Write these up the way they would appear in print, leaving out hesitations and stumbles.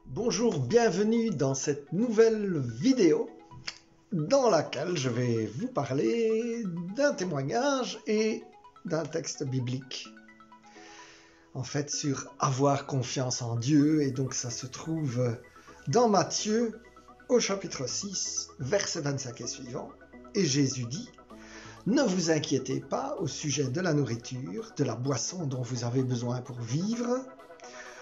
Bonjour, bienvenue dans cette nouvelle vidéo dans laquelle je vais vous parler d'un témoignage et d'un texte biblique. En fait, sur avoir confiance en Dieu, et donc ça se trouve dans Matthieu au chapitre 6, verset 25 et suivant. Et Jésus dit: ne vous inquiétez pas au sujet de la nourriture, de la boisson dont vous avez besoin pour vivre,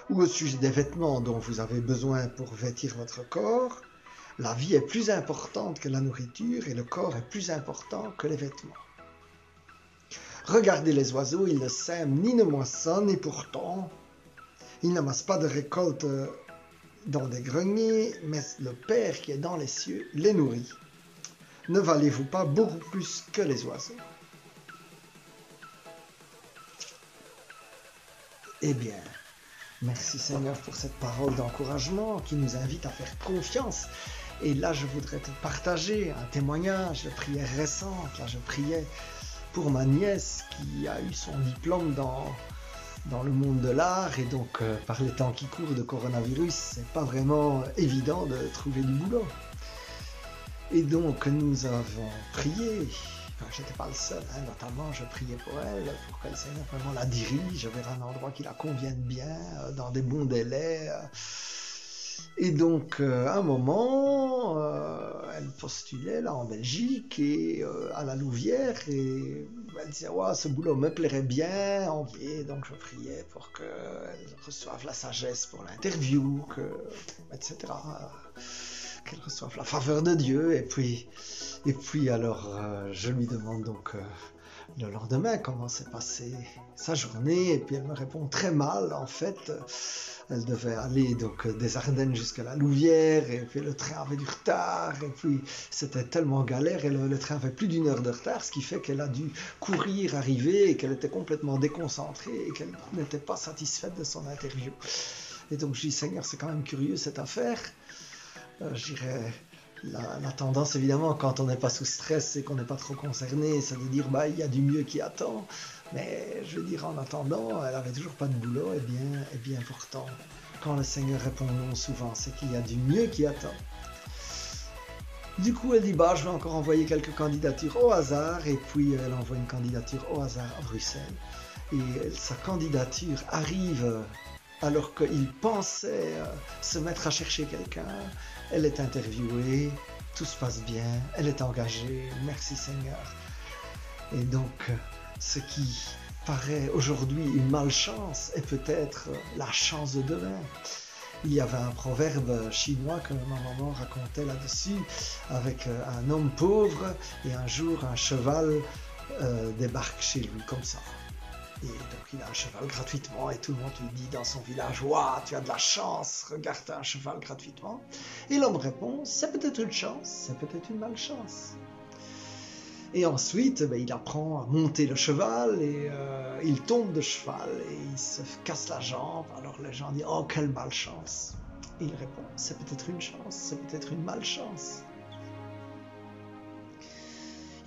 ou au sujet des vêtements dont vous avez besoin pour vêtir votre corps. La vie est plus importante que la nourriture et le corps est plus important que les vêtements. Regardez les oiseaux, ils ne sèment ni ne moissonnent, et pourtant, ils n'amassent pas de récolte dans des greniers, mais le Père qui est dans les cieux les nourrit. Ne valez-vous pas beaucoup plus que les oiseaux? Eh bien, merci Seigneur pour cette parole d'encouragement qui nous invite à faire confiance. Et là, je voudrais te partager un témoignage de prière récente. Là, je priais pour ma nièce qui a eu son diplôme dans le monde de l'art. Et donc, par les temps qui courent de coronavirus, c'est pas vraiment évident de trouver du boulot. Et donc, nous avons prié. Enfin, j'étais pas le seul, notamment je priais pour elle, pour que le Seigneur vraiment la dirige vers un endroit qui la convienne bien, dans des bons délais. Et donc, à un moment, elle postulait là en Belgique et à la Louvière, et elle disait: ouais, ce boulot me plairait bien. Et donc, je priais pour qu'elle reçoive la sagesse pour l'interview, etc. Qu'elle reçoive la faveur de Dieu. Et puis alors, je lui demande donc le lendemain comment s'est passée sa journée. Et puis elle me répond très mal. En fait, elle devait aller donc des Ardennes jusqu'à la Louvière. Et puis le train avait du retard. Et puis c'était tellement galère. Et le train avait plus d'1 heure de retard. Ce qui fait qu'elle a dû courir, arriver. Et qu'elle était complètement déconcentrée. Et qu'elle n'était pas satisfaite de son interview. Et donc je dis: Seigneur, c'est quand même curieux cette affaire. Je dirais, la tendance évidemment quand on n'est pas sous stress et qu'on n'est pas trop concerné, c'est de dire il y a du mieux qui attend. Mais je veux dire, en attendant, elle avait toujours pas de boulot. Et bien pourtant, quand le Seigneur répond non souvent, c'est qu'il y a du mieux qui attend. Du coup, elle dit: je vais encore envoyer quelques candidatures au hasard. Et puis elle envoie une candidature au hasard à Bruxelles. Et sa candidature arrive alors qu'il pensait se mettre à chercher quelqu'un. Elle est interviewée, tout se passe bien, elle est engagée, merci Seigneur. Et donc, ce qui paraît aujourd'hui une malchance est peut-être la chance de demain. Il y avait un proverbe chinois que ma maman racontait là-dessus, avec un homme pauvre, et un jour un cheval débarque chez lui comme ça. Et donc il a un cheval gratuitement, et tout le monde lui dit dans son village: waouh, tu as de la chance, regarde, tu as un cheval gratuitement. Et l'homme répond: c'est peut-être une chance, c'est peut-être une malchance. Et ensuite, il apprend à monter le cheval, et il tombe de cheval, et il se casse la jambe. Alors les gens disent: oh, quelle malchance. Et il répond: c'est peut-être une chance, c'est peut-être une malchance.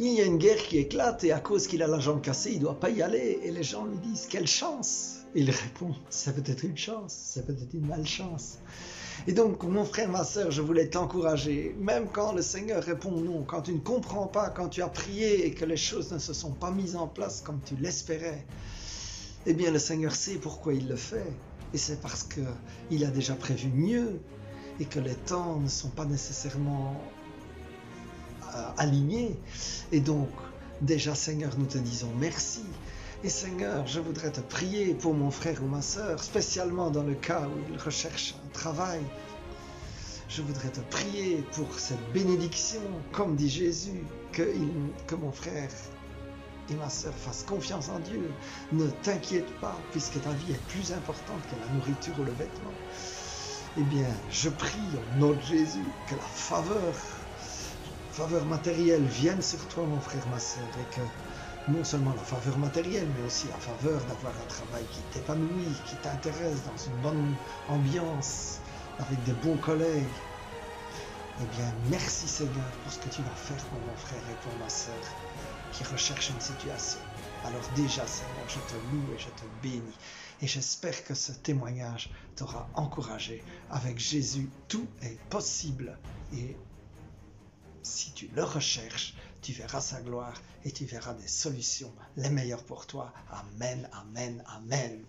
Il y a une guerre qui éclate, et à cause qu'il a la jambe cassée, il ne doit pas y aller. Et les gens lui disent: quelle chance. Et il répond: c'est peut-être une chance, c'est peut-être une malchance. Et donc, mon frère, ma sœur, je voulais t'encourager. Même quand le Seigneur répond non, quand tu ne comprends pas, quand tu as prié et que les choses ne se sont pas mises en place comme tu l'espérais, eh bien le Seigneur sait pourquoi il le fait. Et c'est parce qu'il a déjà prévu mieux, et que les temps ne sont pas nécessairement alignés. Et donc, déjà Seigneur, nous te disons merci. Et Seigneur, je voudrais te prier pour mon frère ou ma sœur, spécialement dans le cas où il recherche un travail. Je voudrais te prier pour cette bénédiction, comme dit Jésus, que mon frère et ma sœur fassent confiance en Dieu. Ne t'inquiète pas, puisque ta vie est plus importante que la nourriture ou le vêtement. Eh bien, je prie au nom de Jésus que la faveur matérielle vienne sur toi, mon frère, ma sœur, et que non seulement la faveur matérielle, mais aussi la faveur d'avoir un travail qui t'épanouit, qui t'intéresse, dans une bonne ambiance, avec de bons collègues. Eh bien, merci Seigneur pour ce que tu vas faire pour mon frère et pour ma sœur qui recherchent une situation. Alors déjà, Seigneur, je te loue et je te bénis. Et j'espère que ce témoignage t'aura encouragé. Avec Jésus, tout est possible. Et si tu le recherches, tu verras sa gloire et tu verras des solutions, les meilleures pour toi. Amen, amen, amen.